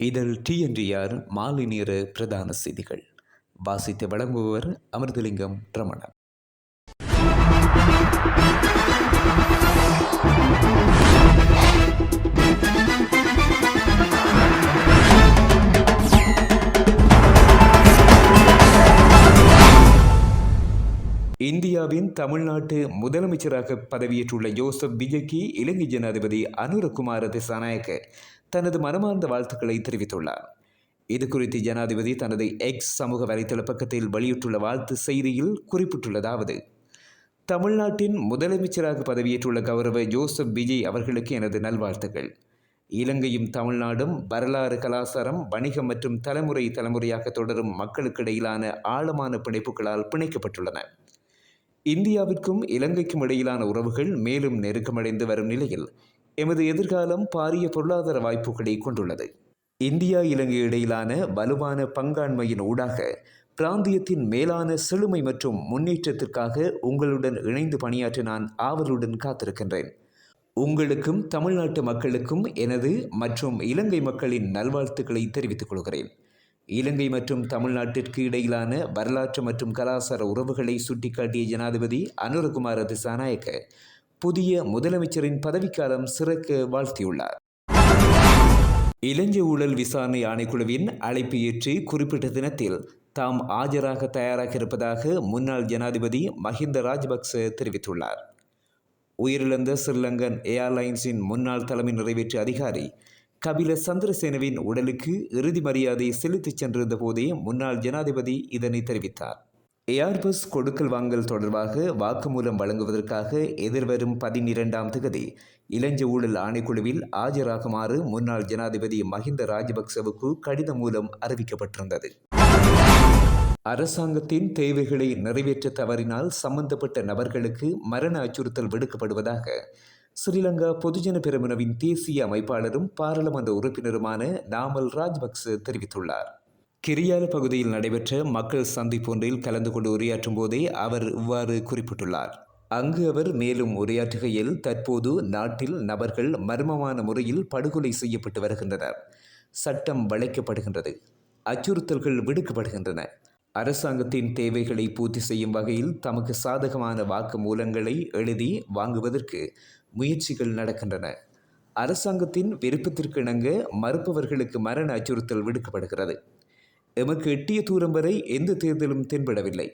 இதழ் டிஎன்டிஆர் மாலை நேர பிரதான செய்திகள் வாசித்து வழங்குபவர் அமிர்தலிங்கம் ரமணன். இந்தியாவின் தமிழ்நாட்டு முதலமைச்சராக பதவியேற்றுள்ள ஜோசப் விஜய்க்கு இலங்கை ஜனாதிபதி அனுரகுமார திசாநாயக்க தனது மனமார்ந்த வாழ்த்துக்களை தெரிவித்துள்ளார். இதுகுறித்து ஜனாதிபதி தனது எக்ஸ் சமூக வலைதள பக்கத்தில் வெளியிட்டுள்ள வாழ்த்து செய்தியில் குறிப்பிட்டுள்ளதாவது: தமிழ்நாட்டின் முதலமைச்சராக பதவியேற்றுள்ள கௌரவ ஜோசப் விஜய் அவர்களுக்கு எனது நல்வாழ்த்துக்கள். இலங்கையும் தமிழ்நாடும் வரலாறு, கலாச்சாரம், வணிகம் மற்றும் தலைமுறையாக தொடரும் மக்களுக்கிடையிலான ஆழமான பிணைப்புகளால் பிணைக்கப்பட்டுள்ளன. இந்தியாவிற்கும் இலங்கைக்கும் இடையிலான உறவுகள் மேலும் நெருக்கமடைந்து வரும் நிலையில் எமது எதிர்காலம் பாரிய பொருளாதார வாய்ப்புகளை கொண்டுள்ளது. இந்தியா இலங்கை இடையிலான வலுவான பங்காண்மையின் ஊடாக பிராந்தியத்தின் மேலான செழுமை மற்றும் முன்னேற்றத்திற்காக உங்களுடன் இணைந்து பணியாற்ற நான் ஆவலுடன் காத்திருக்கின்றேன். உங்களுக்கும் தமிழ்நாட்டு மக்களுக்கும் எனது மற்றும் இலங்கை மக்களின் நல்வாழ்த்துக்களை தெரிவித்துக் கொள்கிறேன். இலங்கை மற்றும் தமிழ்நாட்டிற்கு இடையிலான வரலாற்று மற்றும் கலாச்சார உறவுகளை சுட்டிக்காட்டிய ஜனாதிபதி அனுரகுமார திசாநாயக்க புதிய முதலமைச்சரின் பதவிக்காலம் சிறக்க வாழ்த்தியுள்ளார். இலங்கை ஊழல் விசாரணை ஆணைக்குழுவின் அழைப்பு ஏற்று குறிப்பிட்ட தினத்தில் தாம் ஆஜராக தயாராக இருப்பதாக முன்னாள் ஜனாதிபதி மஹிந்த ராஜபக்ச தெரிவித்துள்ளார். உயிரிழந்த ஸ்ரீலங்கன் ஏர்லைன்ஸின் முன்னாள் தலைமை நிறைவேற்று அதிகாரி கபில சந்திரசேனவின் உடலுக்கு இறுதி மரியாதை செலுத்திச் சென்றிருந்த போதே முன்னாள் ஜனாதிபதி இதனை தெரிவித்தார். ஏர்பஸ் கொடுக்கல் வாங்கல் தொடர்பாக வாக்குமூலம் வழங்குவதற்காக எதிர்வரும் 12ஆம் தேதி இலங்கை ஊழல் ஆணைக்குழுவில் ஆஜராகுமாறு முன்னாள் ஜனாதிபதி மஹிந்த ராஜபக்சவுக்கு கடிதம் மூலம் அறிவிக்கப்பட்டிருந்தது. அரசாங்கத்தின் தேவைகளை நிறைவேற்ற தவறினால் சம்பந்தப்பட்ட நபர்களுக்கு மரண அச்சுறுத்தல் விடுக்கப்படுவதாக ஸ்ரீலங்கா பொதுஜன பெரமுனவின் தேசிய அமைப்பாளரும் பாராளுமன்ற உறுப்பினருமான நாமல் ராஜபக்ச தெரிவித்துள்ளார். கிரியால பகுதியில் நடைபெற்ற மக்கள் சந்திப்பு ஒன்றில் கலந்து கொண்டு உரையாற்றும் போதே அவர் இவ்வாறு குறிப்பிட்டுள்ளார். அங்கு அவர் மேலும் உரையாற்றுகையில், தற்போது நாட்டில் நபர்கள் மர்மமான முறையில் படுகொலை செய்யப்பட்டு வருகின்றனர். சட்டம் வளைக்கப்படுகின்றது, அச்சுறுத்தல்கள் விடுக்கப்படுகின்றன. அரசாங்கத்தின் தேவைகளை பூர்த்தி செய்யும் வகையில் தமக்கு சாதகமான வாக்கு மூலங்களை எழுதி வாங்குவதற்கு முயற்சிகள் நடக்கின்றன. அரசாங்கத்தின் விருப்பத்திற்கு இணங்க மறுப்பவர்களுக்கு மரண அச்சுறுத்தல் விடுக்கப்படுகிறது. எமக்கு எட்டிய தூரம் வரை எந்த தேர்தலும் தென்படவில்லை.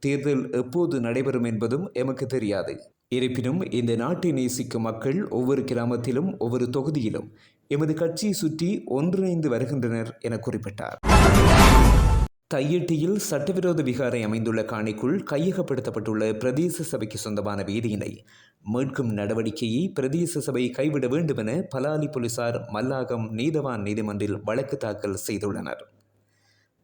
தேர்தல் எப்போது நடைபெறும் என்பதும் எமக்கு தெரியாது. இருப்பினும் இந்த நாட்டை நேசிக்கும் மக்கள் ஒவ்வொரு கிராமத்திலும் ஒவ்வொரு தொகுதியிலும் எமது கட்சியை சுற்றி ஒன்றிணைந்து வருகின்றனர் என குறிப்பிட்டார். தையிட்டியில் சட்டவிரோத விகாரை அமைந்துள்ள காணிக்குள் கையகப்படுத்தப்பட்டுள்ள பிரதேச சபைக்கு சொந்தமான வீதியினை மீட்கும் நடவடிக்கையை பிரதேச சபை கைவிட வேண்டும் என பலாலி போலீசார் மல்லாகம் நீதவான் நீதிமன்றில் வழக்கு தாக்கல் செய்துள்ளனர்.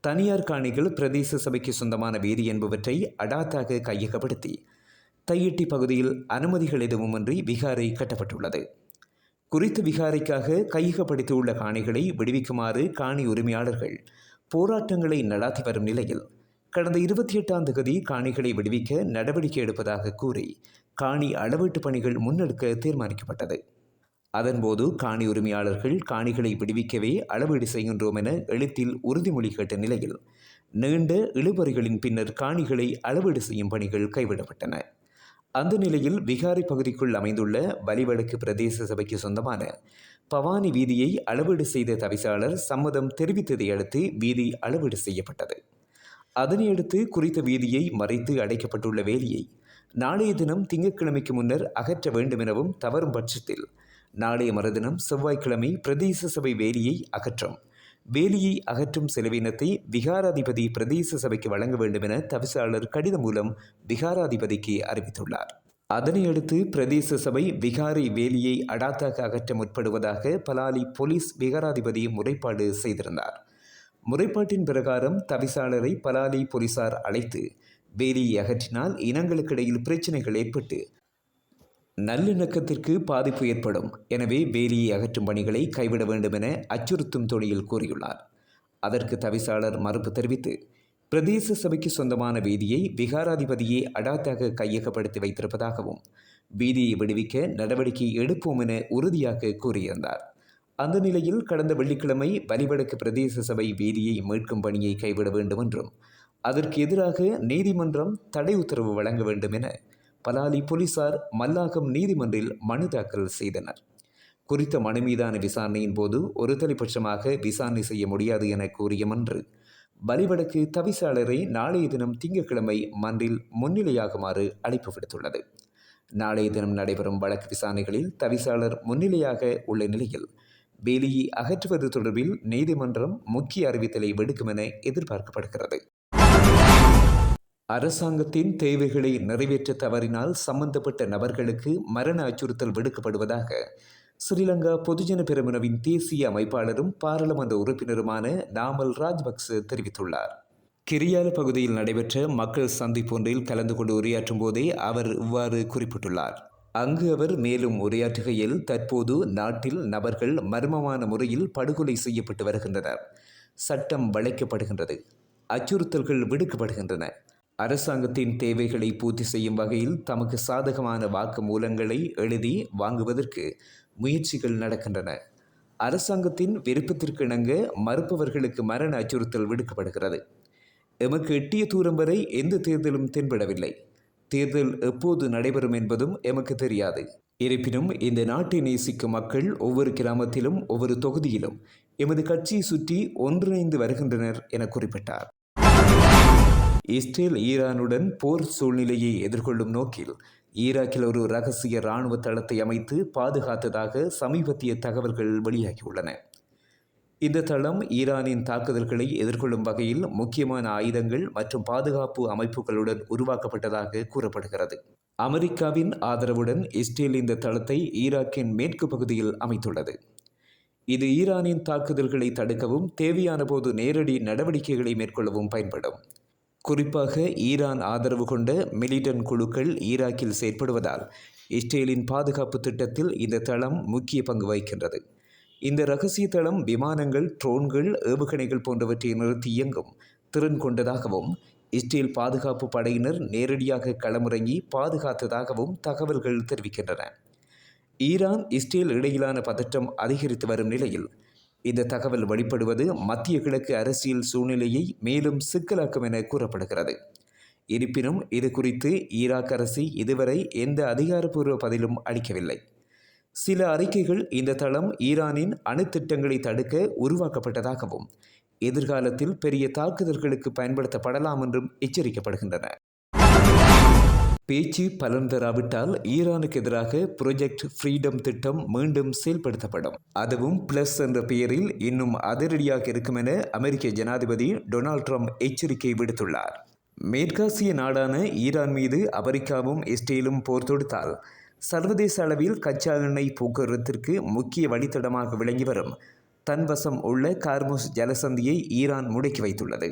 தனியார் காணிகள் பிரதேச சபைக்கு சொந்தமான வீதி என்பவற்றை அடாத்தாக கையகப்படுத்தி தையிட்டி பகுதியில் அனுமதிகள் எதுவுமின்றி விகாரை கட்டப்பட்டுள்ளது. குறித்த விகாரைக்காக கையகப்படுத்தியுள்ள காணிகளை விடுவிக்குமாறு காணி உரிமையாளர்கள் போராட்டங்களை நடாத்தி வரும் நிலையில் கடந்த 28ஆம் தேதி காணிகளை விடுவிக்க நடவடிக்கை எடுப்பதாக கூறி காணி அளவீட்டு பணிகள் முன்னெடுக்க தீர்மானிக்கப்பட்டது. அதன்போது காணி உரிமையாளர்கள் காணிகளை விடுவிக்கவே அளவீடு செய்கின்றோம் என எழுத்தில் உறுதிமொழி கேட்ட நிலையில் நீண்ட இழுபறிகளின் பின்னர் காணிகளை அளவீடு செய்யும் பணிகள் கைவிடப்பட்டன. அந்த நிலையில் விகாரை பகுதிக்குள் அமைந்துள்ள வலிவடக்கு பிரதேச சபைக்கு சொந்தமான பவானி வீதியை அளவீடு செய்த தவிசாளர் சம்மதம் தெரிவித்ததை அடுத்து வீதி அளவீடு செய்யப்பட்டது. அதனையடுத்து குறித்த வீதியை மறைத்து அடைக்கப்பட்டுள்ள வேலியை நாளைய தினம் திங்கட்கிழமைக்கு முன்னர் அகற்ற வேண்டும் எனவும், தவறும் பட்சத்தில் நாளைய மறுதினம் செவ்வாய்க்கிழமை பிரதேச சபை வேலியை அகற்றும். வேலியை அகற்றும் செலவினத்தை விகாராதிபதி பிரதேச சபைக்கு வழங்க வேண்டும் என தவிசாளர் கடிதம் மூலம் விகாராதிபதிக்கு அறிவித்துள்ளார். அதனையடுத்து பிரதேச சபை விகாரை வேலியை அடாத்தாக அகற்ற முற்படுவதாக பலாலி போலீஸ் விகாராதிபதி முறைப்பாடு செய்திருந்தார். முறைப்பாட்டின் பிரகாரம் தவிசாளரை பலாலி போலீசார் அழைத்து வேலியை அகற்றினால் இனங்களுக்கிடையில் பிரச்சினைகள் ஏற்பட்டு நல்லிணக்கத்திற்கு பாதிப்பு ஏற்படும். எனவே வேலியை அகற்றும் பணிகளை கைவிட வேண்டும் என அச்சுறுத்தும் தொனியில் கூறியுள்ளார். அதற்கு தவிசாளர் மறுப்பு தெரிவித்து பிரதேச சபைக்கு சொந்தமான வீதியை விகாராதிபதியே அடாத்தாக கையகப்படுத்தி வைத்திருப்பதாகவும் வீதியை விடுவிக்க நடவடிக்கை எடுப்போம் என உறுதியாக கூறியிருந்தார். அந்த நிலையில் கடந்த வெள்ளிக்கிழமை வலிவடக்கு பிரதேச சபை வீதியை மீட்கும் பணியை கைவிட வேண்டும் என்றும் அதற்கு எதிராக நீதிமன்றம் தடை உத்தரவு வழங்க வேண்டும் என பலாலி போலீசார் மல்லாகம் நீதிமன்றில் மனு தாக்கல் செய்தனர். குறித்த மனு மீதான விசாரணையின் போது ஒருதலைபட்சமாக விசாரணை செய்ய முடியாது என கூறிய மன்று வலிவடக்கு தவிசாளரை நாளைய தினம் திங்கட்கிழமை மன்றில் முன்னிலையாகுமாறு அழைப்பு விடுத்துள்ளது. நாளைய தினம் நடைபெறும் வழக்கு விசாரணைகளில் தவிசாளர் முன்னிலையாக உள்ள நிலையில் வேலியை அகற்றுவது தொடர்பில் நீதிமன்றம் முக்கிய அறிவித்தலை விடுக்கும் என எதிர்பார்க்கப்படுகிறது. அரசாங்கத்தின் தேவைகளை நிறைவேற்ற தவறினால் சம்பந்தப்பட்ட நபர்களுக்கு மரண அச்சுறுத்தல் விடுக்கப்படுவதாக ஸ்ரீலங்கா பொதுஜன பெரமுனவின் தேசிய அமைப்பாளரும் பாராளுமன்ற உறுப்பினருமான நாமல் ராஜபக்ச தெரிவித்துள்ளார். கிரியால பகுதியில் நடைபெற்ற மக்கள் சந்திப்பு ஒன்றில் கலந்து கொண்டு உரையாற்றும் போதே அவர் இவ்வாறு குறிப்பிட்டுள்ளார். அங்கு அவர் மேலும் உரையாற்றுகையில், தற்போது நாட்டில் நபர்கள் மர்மமான முறையில் படுகொலை செய்யப்பட்டு வருகின்றனர். சட்டம் வளைக்கப்படுகின்றது, அச்சுறுத்தல்கள் விடுக்கப்படுகின்றன. அரசாங்கத்தின் தேவைகளை பூர்த்தி செய்யும் வகையில் தமக்கு சாதகமான வாக்கு மூலங்களை எழுதி வாங்குவதற்கு முயற்சிகள் நடக்கின்றன. அரசாங்கத்தின் விருப்பத்திற்கு இணங்க மறுப்பவர்களுக்கு மரண அச்சுறுத்தல் விடுக்கப்படுகிறது. எமக்கு எட்டிய தூரம் வரை எந்த தேர்தலும் தென்படவில்லை. தேர்தல் எப்போது நடைபெறும் என்பதும் எமக்கு தெரியாது. இருப்பினும் இந்த நாட்டை நேசிக்கும் மக்கள் ஒவ்வொரு கிராமத்திலும் ஒவ்வொரு தொகுதியிலும் எமது கட்சியை சுற்றி ஒன்றிணைந்து வருகின்றனர் என குறிப்பிட்டார். இஸ்ரேல் ஈரானுடன் போர் சூழ்நிலையை எதிர்கொள்ளும் நோக்கில் ஈராக்கில் ஒரு இரகசிய இராணுவ தளத்தை அமைத்து பாதுகாத்ததாக சமீபத்திய தகவல்கள் வெளியாகியுள்ளன. இந்த தளம் ஈரானின் தாக்குதல்களை எதிர்கொள்ளும் வகையில் முக்கியமான ஆயுதங்கள் மற்றும் பாதுகாப்பு அமைப்புகளுடன் உருவாக்கப்பட்டதாக கூறப்படுகிறது. அமெரிக்காவின் ஆதரவுடன் இஸ்ரேல் இந்த தளத்தை ஈராக்கின் மேற்கு பகுதியில் அமைத்துள்ளது. இது ஈரானின் தாக்குதல்களை தடுக்கவும் தேவையான போது நேரடி நடவடிக்கைகளை மேற்கொள்ளவும் பயன்படும். குறிப்பாக ஈரான் ஆதரவு கொண்ட மிலிட்டன் குழுக்கள் ஈராக்கில் செயற்படுவதால் இஸ்ரேலின் பாதுகாப்பு திட்டத்தில் இந்த தளம் முக்கிய பங்கு வகிக்கின்றது. இந்த இரகசிய தளம் விமானங்கள், ட்ரோன்கள், ஏவுகணைகள் போன்றவற்றை நிறுத்தி இயங்கும் திறன் கொண்டதாகவும் இஸ்ரேல் பாதுகாப்பு படையினர் நேரடியாக களமிறங்கி பாதுகாத்ததாகவும் தகவல்கள் தெரிவிக்கின்றன. ஈரான் இஸ்ரேல் இடையிலான பதற்றம் அதிகரித்து வரும் நிலையில் இந்த தகவல் வெளிப்படுவது மத்திய கிழக்கு அரசியல் சூழ்நிலையை மேலும் சிக்கலாக்கும் என கூறப்படுகிறது. இருப்பினும் இது குறித்து ஈராக் அரசு இதுவரை எந்த அதிகாரப்பூர்வ பதிலும் அளிக்கவில்லை. சில அறிக்கைகள் இந்த தளம் ஈரானின் அணு திட்டங்களை தடுக்க உருவாக்கப்பட்டதாகவும் எதிர்காலத்தில் பெரிய தாக்குதல்களுக்கு பயன்படுத்தப்படலாம் என்றும் எச்சரிக்கப்படுகின்றன. பேச்சு பலன் தராவிட்டால் ஈரானுக்கு எதிராக ப்ரொஜெக்ட் ஃப்ரீடம் திட்டம் மீண்டும் செயல்படுத்தப்படும். அதுவும் பிளஸ் என்ற பெயரில் இன்னும் அதிரடியாக இருக்கும் என அமெரிக்க ஜனாதிபதி டொனால்ட் ட்ரம்ப் எச்சரிக்கை விடுத்துள்ளார். மேற்காசிய நாடான ஈரான் மீது அமெரிக்காவும் இஸ்ரேலும் போர் தொடுத்தால் சர்வதேச அளவில் கச்சா எண்ணெய் போக்குவரத்திற்கு முக்கிய வழித்தடமாக விளங்கி வரும் தன்வசம் உள்ள கார்முஸ் ஜலசந்தியை ஈரான் முடக்கி வைத்துள்ளது.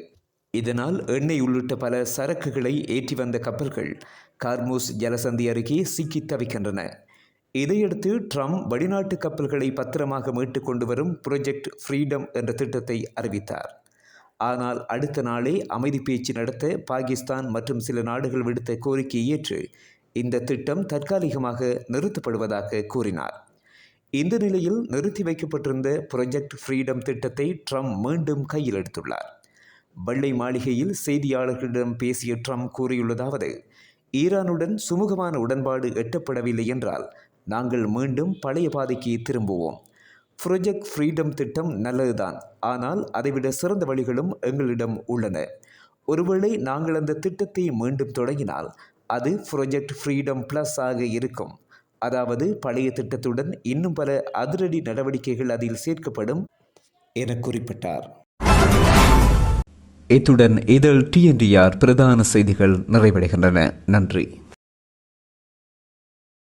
இதனால் எண்ணெய் உள்ளிட்ட பல சரக்குகளை ஏற்றி வந்த கப்பல்கள் கார்முஸ் ஜலசந்தி அருகே சிக்கி தவிக்கின்றன. இதையடுத்து ட்ரம்ப் வெளிநாட்டு கப்பல்களை பத்திரமாக மீட்டுக் கொண்டு வரும் ப்ரொஜெக்ட் ஃப்ரீடம் என்ற திட்டத்தை அறிவித்தார். ஆனால் அடுத்த நாளே அமைதி பேச்சு நடத்த பாகிஸ்தான் மற்றும் சில நாடுகள் விடுத்த கோரிக்கையை ஏற்று இந்த திட்டம் தற்காலிகமாக நிறுத்தப்படுவதாக கூறினார். இந்த நிலையில் நிறுத்தி வைக்கப்பட்டிருந்த ப்ரொஜெக்ட் ஃப்ரீடம் திட்டத்தை ட்ரம்ப் மீண்டும் கையில் எடுத்துள்ளார். வெள்ளை மாளிகையில் செய்தியாளர்களிடம் பேசிய ட்ரம்ப் கூறியுள்ளதாவது, ஈரானுடன் சுமூகமான உடன்பாடு எட்டப்படவில்லை என்றால் நாங்கள் மீண்டும் பழைய பாதைக்கு திரும்புவோம். ப்ரொஜெக்ட் ஃப்ரீடம் திட்டம் நல்லதுதான், ஆனால் அதைவிட சிறந்த வழிகளும் எங்களிடம் உள்ளன. ஒருவேளை நாங்கள் அந்த திட்டத்தை மீண்டும் தொடங்கினால் அது ப்ரொஜெக்ட் ஃப்ரீடம் பிளஸ் ஆக இருக்கும். அதாவது பழைய திட்டத்துடன் இன்னும் பல அதிரடி நடவடிக்கைகள் அதில் சேர்க்கப்படும் என குறிப்பிட்டார். இத்துடன் இதழ் TNTR பிரதான செய்திகள் நிறைவடைகின்றன. நன்றி.